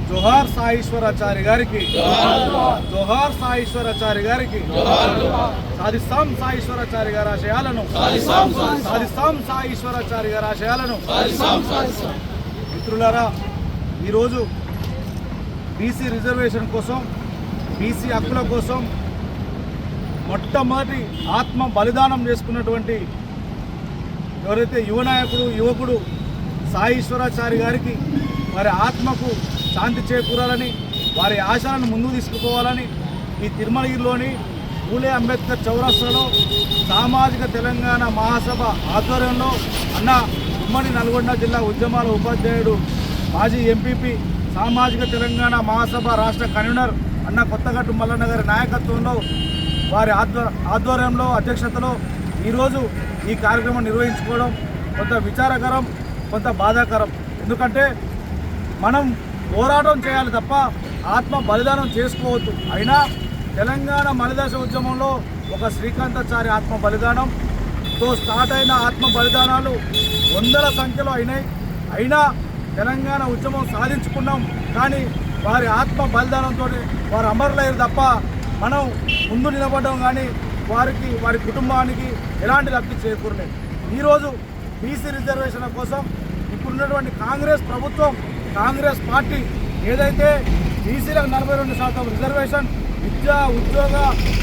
జోహార్ సాయిశ్వరాచారి గారికి, జోహార్ సాయిశ్వరాచారి గారికి. సాధిస్తాం సాయిశ్వరాచారి గారి ఆశయాలను, సాధిస్తాం సాయిశ్వరాచారి గారి ఆశయాలను. మిత్రులారా, ఈరోజు బీసీ రిజర్వేషన్ కోసం, బీసీ హక్కుల కోసం మొట్టమొదటి ఆత్మ బలిదానం చేసుకున్నటువంటి ఎవరైతే యువకుడు సాయిశ్వరాచారి గారికి వారి ఆత్మకు శాంతి చేకూరాలని, వారి ఆశలను ముందుకు తీసుకుపోవాలని ఈ తిరుమలగిరిలోని పూలే అంబేద్కర్ చౌరస్తాలో సామాజిక తెలంగాణ మహాసభ ఆధ్వర్యంలో అన్న ఉమ్మడి నల్గొండ జిల్లా ఉద్యమాల ఉపాధ్యాయుడు, మాజీ ఎంపీపీ, సామాజిక తెలంగాణ మహాసభ రాష్ట్ర కన్వీనర్ అన్న కొత్తగట్టు మల్లన్న గారి నాయకత్వంలో వారి ఆధ్వర్యంలో అధ్యక్షతలో ఈరోజు ఈ కార్యక్రమం నిర్వహించుకోవడం కొంత విచారకరం, కొంత బాధాకరం. ఎందుకంటే మనం పోరాటం చేయాలి తప్ప ఆత్మ బలిదానం చేసుకోవద్దు. అయినా తెలంగాణ మలిదశ ఉద్యమంలో ఒక శ్రీకాంతాచారి ఆత్మ బలిదానంతో స్టార్ట్ అయిన ఆత్మ బలిదానాలు వందల సంఖ్యలో అయినా తెలంగాణ ఉద్యమం సాధించుకున్నాం. కానీ వారి ఆత్మ బలిదానంతో వారు అమరులయ్యారు తప్ప మనం ముందు నిలబడడం కానీ వారి కుటుంబానికి ఎలాంటి లబ్ధి చేకూరలేదు. ఈరోజు బీసీ రిజర్వేషన్ల కోసం ఇప్పుడున్నటువంటి కాంగ్రెస్ ప్రభుత్వం, కాంగ్రెస్ పార్టీ ఏదైతే బీసీలకు 42% రిజర్వేషన్ విద్యా, ఉద్యోగ,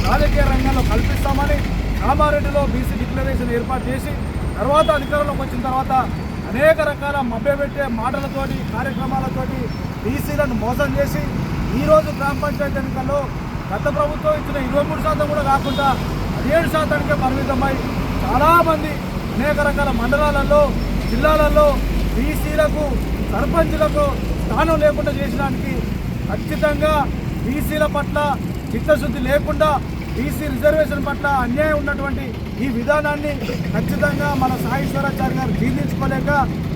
రాజకీయ రంగంలో కల్పిస్తామని కామారెడ్డిలో బీసీ డిక్లరేషన్ ఏర్పాటు చేసి తర్వాత అధికారంలోకి వచ్చిన తర్వాత అనేక రకాల మభ్యపెట్టే మాటలతోటి, కార్యక్రమాలతోటి బీసీలను మోసం చేసి ఈరోజు గ్రామ పంచాయతీ ఎన్నికల్లో గత ప్రభుత్వం ఇచ్చిన 23% కూడా కాకుండా 17%కే పరిమితమై చాలామంది అనేక రకాల మండలాలలో, జిల్లాలలో బీసీలకు, సర్పంచులకు స్థానం లేకుండా చేసడానికి ఖచ్చితంగా బీసీల పట్ల చిత్తశుద్ధి లేకుండా, బీసీ రిజర్వేషన్ పట్ల అన్యాయం ఉన్నటువంటి ఈ విధానాన్ని ఖచ్చితంగా మన సాయిశ్వరాచారి గారు జీర్ణించుకోలేక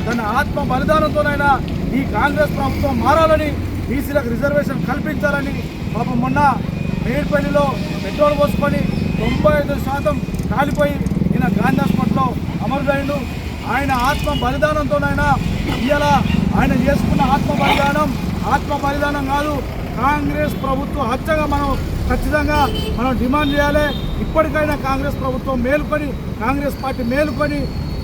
తన ఆత్మ బలిదానంతోనైనా ఈ కాంగ్రెస్ ప్రభుత్వం మారాలని, బీసీలకు రిజర్వేషన్ కల్పించాలని పాపం మొన్న మేడ్పల్లిలో పెట్రోల్ పోసుకొని 95% కాలిపోయి ఈయన గాంధీ హాస్పిటల్లో అమరుడైండు. ఆయన ఆత్మ బలిదానంతోనైనా ఇలా ఆయన చేసుకున్న ఆత్మ బలిదానం కాదు, కాంగ్రెస్ ప్రభుత్వ హత్యగా మనం ఖచ్చితంగా డిమాండ్ చేయాలి. ఇప్పటికైనా కాంగ్రెస్ ప్రభుత్వం మేలుకొని, కాంగ్రెస్ పార్టీ మేలుకొని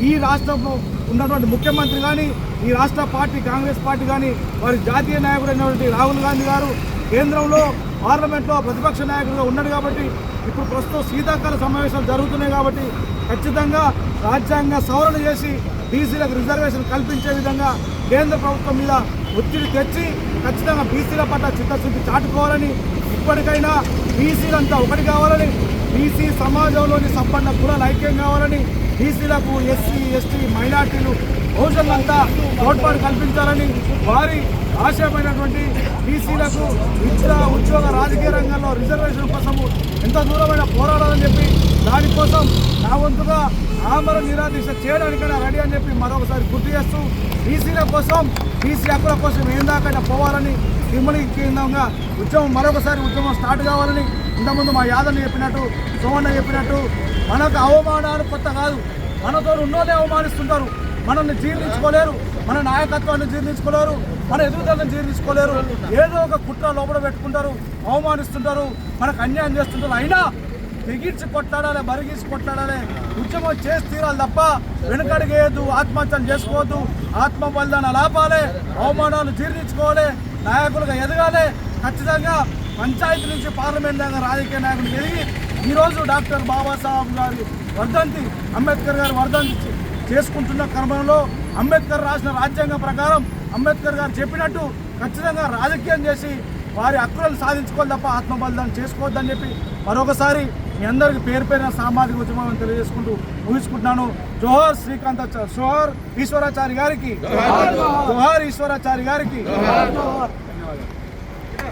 ఈ రాష్ట్రంలో ఉన్నటువంటి ముఖ్యమంత్రి కానీ, ఈ రాష్ట్ర పార్టీ కాంగ్రెస్ పార్టీ కానీ, వారి జాతీయ నాయకుడైనటువంటి రాహుల్ గాంధీ గారు కేంద్రంలో పార్లమెంట్లో ప్రతిపక్ష నాయకులుగా ఉన్నాడు కాబట్టి, ఇప్పుడు ప్రస్తుతం శీతాకాల సమావేశాలు జరుగుతున్నాయి కాబట్టి ఖచ్చితంగా రాజ్యాంగ సవరణ చేసి బీసీలకు రిజర్వేషన్ కల్పించే విధంగా కేంద్ర ప్రభుత్వం మీద ఒత్తిడి తెచ్చి ఖచ్చితంగా బీసీల పట్ల చిత్తశుద్ధి చాటుకోవాలని, ఇప్పటికైనా బీసీలంతా ఒకటి కావాలని, బీసీ సమాజంలోని సంపన్న కులాలు ఐక్యం కావాలని, బీసీలకు, ఎస్సీ, ఎస్టీ, మైనార్టీలు, బహుజనులంతా తోడ్పాటు కల్పించాలని, వారి ఆశయమైనటువంటి బీసీలకు విద్య, ఉద్యోగ, రాజకీయ రంగంలో రిజర్వేషన్ కోసము ఎంత దూరమైన పోరాడాలని చెప్పి దానికోసం నా వంతుగా ఆమర నిరాదీక్ష చేయడానికైనా రెడీ అని చెప్పి మరొకసారి గుర్తు చేస్తూ బీసీల కోసం, బీసీ హక్కుల కోసం ఏం దాకైనా పోవాలని, తిరుమలకి కేంద్రంగా మరొకసారి ఉద్యమం స్టార్ట్ కావాలని ఇంతకుముందు మా యాదవ్ని చెప్పినట్టు, సోమన్న చెప్పినట్టు మనకు అవమానాలు కొత్త కాదు. మనతో ఉన్నోనే అవమానిస్తుంటారు, మనల్ని జీర్ణించుకోలేరు, మన నాయకత్వాన్ని జీర్ణించుకోలేరు, మన ఎదుగుదలను జీర్ణించుకోలేరు. ఏదో ఒక కుట్ర లోపల పెట్టుకుంటారు, అవమానిస్తుంటారు, మనకు అన్యాయం చేస్తుంటారు. అయినా తెగించి కొట్లాడాలి, బరిగీసి కొట్లాడాలి, ఉద్యమం చేసి తీరాలి తప్ప వెనుకడిగేయద్దు, ఆత్మహత్యలు చేసుకోవద్దు, ఆత్మ బలిదానాలు ఆపాలి, అవమానాలు జీర్ణించుకోవాలి, నాయకులుగా ఎదగాలి. ఖచ్చితంగా పంచాయతీ నుంచి పార్లమెంట్ దాకా రాజకీయ నాయకులు ఎదిగి ఈరోజు డాక్టర్ బాబాసాహెబ్ గారి వర్ధంతి, అంబేద్కర్ గారి వర్ధంతి చేసుకుంటున్న క్రమంలో అంబేద్కర్ రాసిన రాజ్యాంగం ప్రకారం అంబేద్కర్ గారు చెప్పినట్టు ఖచ్చితంగా రాజకీయం చేసి వారి హక్కులను సాధించుకోవాలి తప్ప ఆత్మ బలిదానం చేసుకోవద్దని చెప్పి మరొకసారి మీ అందరికీ పేరున సామాజిక ఉద్యమం తెలియజేసుకుంటూ ముగించుకుంటున్నాను. జోహార్ శ్రీకాంతాచారి, జోహార్ ఈశ్వరాచారి గారికి, జోహార్ ఈశ్వరాచారి గారికి.